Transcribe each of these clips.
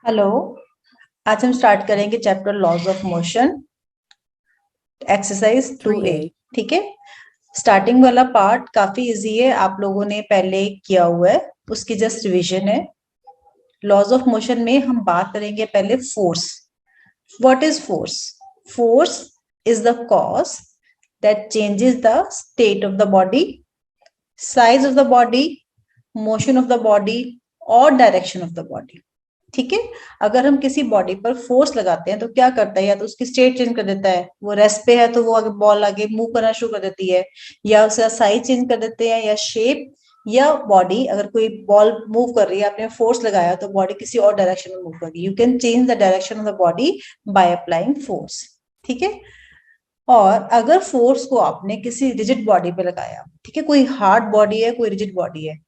Hello. आज हम start करेंगे chapter laws of motion, exercise 2A। ठीक है। स्टार्टिंग वाला पार्ट काफी इजी है, आप लोगों ने पहले किया हुआ है, उसकी जस्ट रिवीजन है। लॉज ऑफ मोशन में हम बात करेंगे पहले force. What is force? Force is the cause that changes the state of the body, size of the body, motion of the body और डायरेक्शन ऑफ द बॉडी। ठीक है। अगर हम किसी बॉडी पर फोर्स लगाते हैं तो क्या करता है, या तो उसकी स्टेट चेंज कर देता है, वो रेस्ट पे है तो वो आगे बॉल आगे मूव करना शुरू कर देती है, या उसका साइज चेंज कर देते हैं, या शेप, या बॉडी अगर कोई बॉल मूव कर रही है, आपने फोर्स लगाया तो बॉडी किसी और डायरेक्शन में मूव कर रही है। You can change the direction of the body by applying force. ठीक है। और अगर फोर्स को आपने किसी रिजिड बॉडी पे लगाया, ठीक है, कोई हार्ड बॉडी है, कोई रिजिड बॉडी है,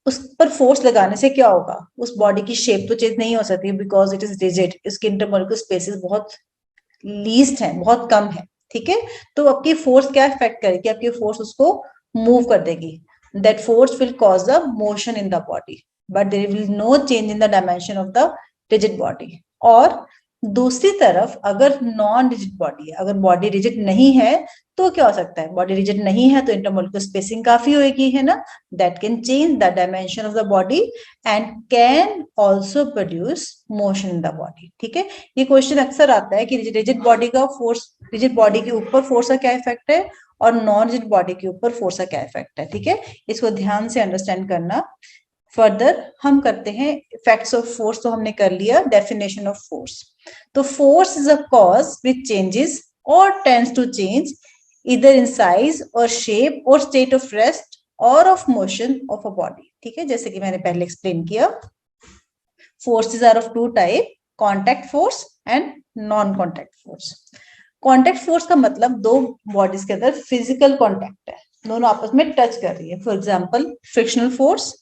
उस पर फोर्स लगाने से क्या होगा? उस बॉडी की शेप तो चेंज नहीं हो सकती बिकॉज इट इज रिजिड, इसके इंटरमोलिकुलर स्पेसेस बहुत लीस्ट है, बहुत कम है। ठीक है। तो आपकी फोर्स क्या इफेक्ट करेगी? आपकी फोर्स उसको मूव कर देगी। That force will cause the motion in the body, but there will no change in the dimension of the rigid body. और दूसरी तरफ अगर नॉन रिजिड बॉडी है, अगर बॉडी रिजिड नहीं है, तो क्या हो सकता है? बॉडी रिजिड नहीं है तो इंटरमोलिकुलर स्पेसिंग काफी होगी, है ना। That can change the dimension of the body and can also produce motion in the body. ठीक है। ये क्वेश्चन अक्सर आता है कि रिजिड बॉडी का फोर्स, रिजिड बॉडी के ऊपर फोर्स का क्या इफेक्ट है और नॉन रिजिड बॉडी के ऊपर फोर्स का क्या इफेक्ट है। ठीक है। इसको ध्यान से अंडरस्टैंड करना। फर्दर हम करते हैं इफेक्ट्स ऑफ फोर्स, तो हमने कर लिया डेफिनेशन ऑफ फोर्स। तो force is a cause which changes और टेंड्स टू चेंज इधर इन साइज और शेप और स्टेट ऑफ रेस्ट और of motion of a body. ठीक है। जैसे कि मैंने पहले एक्सप्लेन किया, forces are of two type, contact force and non contact force. Contact force का मतलब दो बॉडीज के अंदर फिजिकल कॉन्टैक्ट है, दोनों आपस में टच कर रही है। For example frictional force,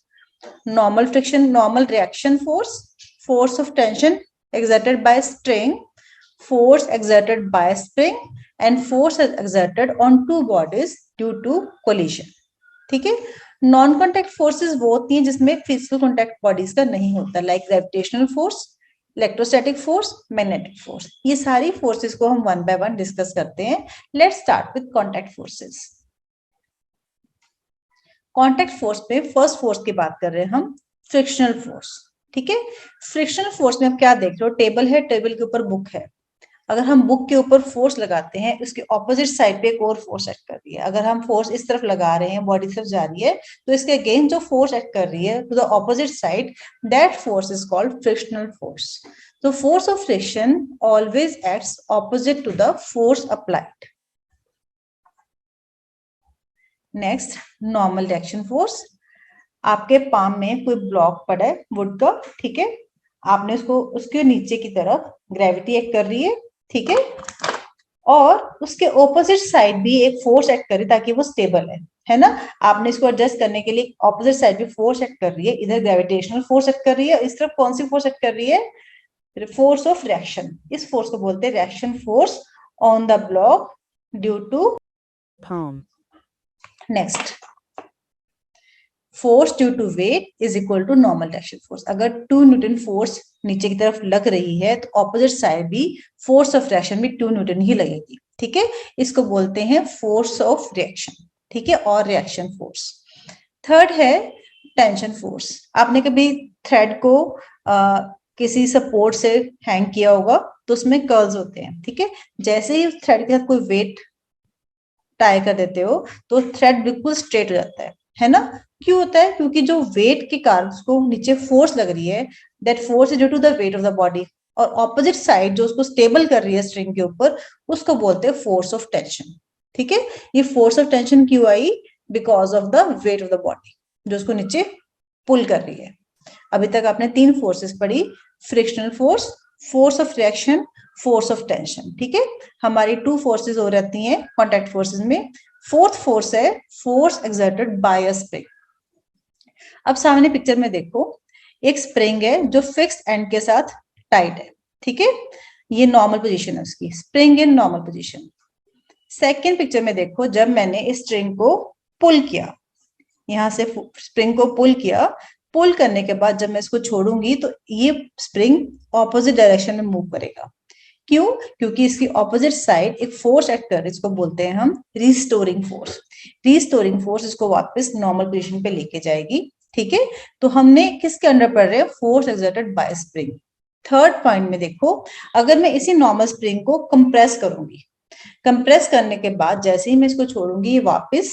normal friction, normal reaction force, force of tension exerted by string, force exerted by spring and force exerted on two bodies due to collision। ठीक है। Non contact forces वो होती हैं जिसमें physical contact bodies का नहीं होता, like gravitational force, electrostatic force, magnetic force. ये सारी फोर्सेस को हम वन बाय वन डिस्कस करते हैं। Let's start with contact forces. Contact force पे फर्स्ट फोर्स की बात कर रहे हैं हम, फ्रिक्शनल फोर्स। ठीक है। फ्रिक्शनल फोर्स में आप क्या देख रहे हो? टेबल है, टेबल के ऊपर बुक है। अगर हम बुक के ऊपर फोर्स लगाते हैं, उसके ऑपोजिट साइड पे एक और फोर्स एक्ट कर रही है। अगर हम फोर्स इस तरफ लगा रहे हैं, बॉडी तरफ जा रही है, तो इसके अगेंस्ट जो फोर्स एक्ट कर रही है to the opposite side, that force is called frictional force. तो force of friction always acts opposite to the force applied. Next, normal reaction force. आपके पाम में कोई ब्लॉक पड़ा है वुड का, ठीक है, आपने उसको, उसके नीचे की तरफ ग्रेविटी एक्ट कर रही है, ठीक है, और उसके ऑपोजिट साइड भी एक फोर्स एक्ट कर रही है ताकि वो स्टेबल है ना। आपने इसको एडजस्ट करने के लिए ऑपोजिट साइड भी फोर्स एक्ट कर रही है, इधर ग्रेविटेशनल फोर्स एक्ट कर रही है, इस तरफ कौन सी फोर्स एक्ट कर रही है? Force of reaction. इस फोर्स को बोलते हैं reaction force on the block due to palm, next, force due to weight is equal to normal reaction force. अगर 2 न्यूटन फोर्स नीचे की तरफ लग रही है तो ऑपोजिट साइड भी फोर्स ऑफ रिएक्शन भी 2 न्यूटन ही लगेगी। ठीक है। इसको बोलते हैं फोर्स ऑफ रिएक्शन। ठीक है। और रिएक्शन फोर्स। थर्ड है टेंशन फोर्स। आपने कभी थ्रेड को किसी सपोर्ट से हैंग किया होगा तो उसमें कर्ल्स होते हैं। ठीक है। जैसे ही थ्रेड के साथ कोई वेट टाई कर देते हो तो थ्रेड बिल्कुल स्ट्रेट हो जाता है ना। क्यों होता है? क्योंकि जो वेट के कारण उसको नीचे फोर्स लग रही है, that force is due to the weight of the body, और ऑपोजिट साइड जो उसको स्टेबल कर रही है स्ट्रिंग के ऊपर, उसको बोलते हैं फोर्स ऑफ टेंशन। ठीक है। ये फोर्स ऑफ टेंशन क्यों आई? Because of the weight of the body जो उसको नीचे पुल कर रही है। अभी तक आपने 3 फोर्सेस पढ़ी, frictional force, force of reaction, force of tension. ठीक है। हमारी 2 फोर्सेस हो रहती हैं कॉन्टैक्ट फोर्सेस में। फोर्थ फोर्स है force exerted by a spring. अब सामने पिक्चर में देखो, एक स्प्रिंग है जो फिक्स एंड के साथ टाइट है। ठीक है। ये नॉर्मल पोजीशन है उसकी, spring in normal position. Second picture में देखो, जब मैंने इस स्ट्रिंग को पुल किया, यहां से स्प्रिंग को पुल किया पुल करने के बाद जब मैं इसको छोड़ूंगी तो ये स्प्रिंग ऑपोजिट डायरेक्शन में मूव करेगा। क्यों? क्योंकि इसकी ऑपोजिट साइड एक फोर्स एक्ट कर, इसको बोलते हैं हम रिस्टोरिंग फोर्स। रिस्टोरिंग फोर्स इसको वापस नॉर्मल पोजीशन पे लेके जाएगी। ठीक है, तो हमने किसके अंडर पढ़ रहे हैं? Force exerted bye spring. Third point में देखो, अगर मैं इसी नॉर्मल स्प्रिंग को कंप्रेस करूंगी, कंप्रेस करने के बाद जैसे ही मैं इसको छोड़ूंगी ये वापस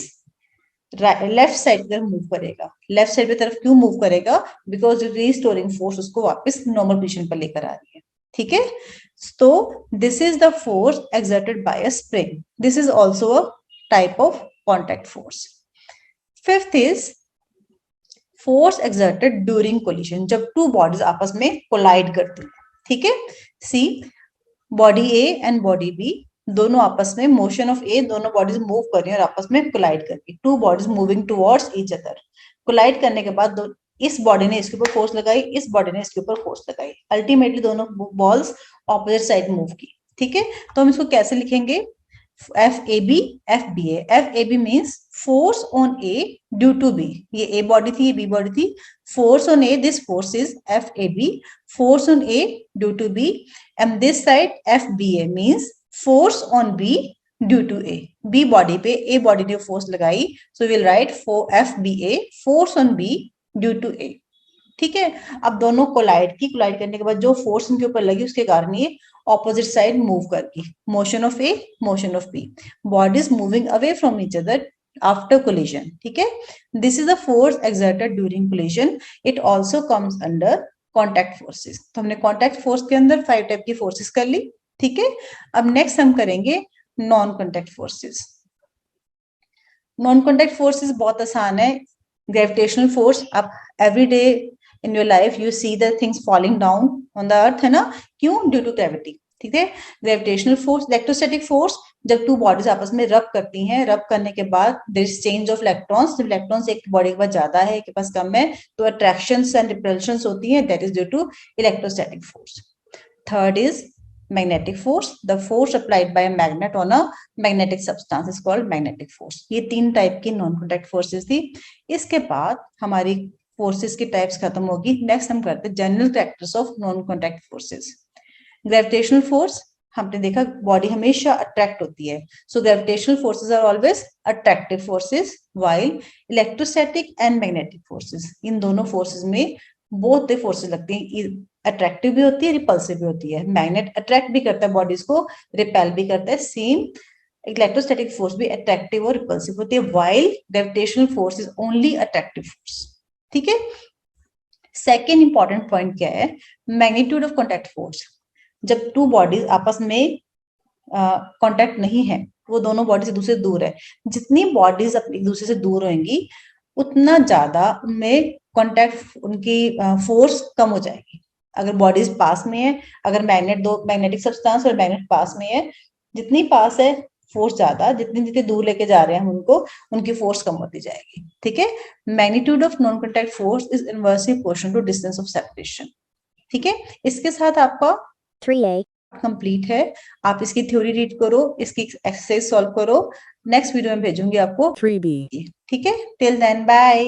लेफ्ट साइड की तरफ मूव करेगा। लेफ्ट साइड की तरफ क्यों मूव करेगा? बिकॉज रिस्टोरिंग फोर्स उसको वापस नॉर्मल पोजीशन पर लेकर आ रही है। ठीक है, तो this is the force exerted by a spring. This is also a type of contact force. Fifth is force exerted during collision, जब टू बॉडीज आपस में कोलाइड करती है। ठीक है, see body A and body B दोनों आपस में मोशन ऑफ ए, दोनों बॉडीज मूव कर रही है और आपस में कोलाइड कर रही है। Two bodies moving towards each other. Collide करने के बाद इस बॉडी ने इसके ऊपर फोर्स लगाई, इस बॉडी ने इसके ऊपर फोर्स लगाई, अल्टीमेटली दोनों बॉल्स ऑपोजिट साइड मूव की। ठीक है, तो हम इसको कैसे लिखेंगे? FAB FBA। FAB means force on A due to B। ये A बॉडी थी, ये B बॉडी थी। Force on A, this force is FAB, force on A due to B, and this side FBA means force on B due to A। B body पे A body ने force लगाई, so we will write for FBA, force on B due to A। ठीक है, अब दोनों collide की, collide करने के बाद जो फोर्स उनके ऊपर लगी उसके कारण ये ऑपोजिट साइड मूव कर गई। Motion of A, motion of B, bodies moving away from each other after collision. ठीक है, this is the force exerted during collision. It also comes under contact forces. तो हमने कॉन्टैक्ट फोर्स के अंदर 5 type की forces कर ली। ठीक है, अब नेक्स्ट हम करेंगे non contact forces. Non contact forces बहुत आसान है। ग्रेविटेशनल फोर्स, आप every day in your life you see the things falling down on the earth, है ना? क्यों? Due to gravity. ठीक है, ग्रेविटेशनल फोर्स। इलेक्ट्रोस्टैटिक फोर्स, जब टू बॉडीज आपस में रब करती हैं, रब करने के बाद there is change of electrons. जब इलेक्ट्रॉन्स एक बॉडी के पास ज्यादा है, एक के पास कम है, तो अट्रैक्शंस एंड रिपल्शंस होती हैं, that is due to electrostatic force. Third is magnetic force, the force applied by a magnet on a magnetic substance is called magnetic force. ये 3 टाइप की नॉन कॉन्टैक्ट फोर्सेस थी। इसके बाद हमारी forces की types खत्म होगी। नेक्स्ट हम करते हैं general characters of non contact forces. Gravitational force, हमने देखा बॉडी हमेशा अट्रैक्ट होती है, so gravitational forces are always attractive forces, while electrostatic and magnetic forces, इन दोनों फोर्सेस में बोथ द फोर्सेस लगती हैं। अट्रैक्टिव भी होती है, रिपल्सिव भी होती है। मैग्नेट अट्रैक्ट भी करता है बॉडीज को, रिपेल भी करता है। सेम इलेक्ट्रोस्टैटिक फोर्स भी अट्रैक्टिव और रिपल्सिव होती है, while gravitational force is only attractive force. ठीक है, सेकेंड इंपॉर्टेंट पॉइंट क्या है? Magnitude of contact force. जब टू बॉडीज आपस में कॉन्टैक्ट नहीं है, वो दोनों बॉडी से दूसरे दूर है, जितनी बॉडीज एक दूसरे से दूर होंगी उतना ज्यादा उनमें कॉन्टैक्ट, उनकी फोर्स कम हो जाएगी। अगर बॉडीज पास में है, अगर मैग्नेटिक सब्सटेंस और मैग्नेट पास में है, जितनी पास है फोर्स ज्यादा, जितनी जितनी दूर लेके जा रहे हैं हम उनको, उनकी फोर्स कम होती जाएगी। ठीक है, magnitude of non contact force is inversely proportional to distance of separation. ठीक है, इसके साथ आपका 3A कंप्लीट है। आप इसकी थ्योरी रीड करो, इसकी एक्सरसाइज सॉल्व करो। नेक्स्ट वीडियो में भेजूंगी आपको 3B। ठीक है, टिल देन बाय।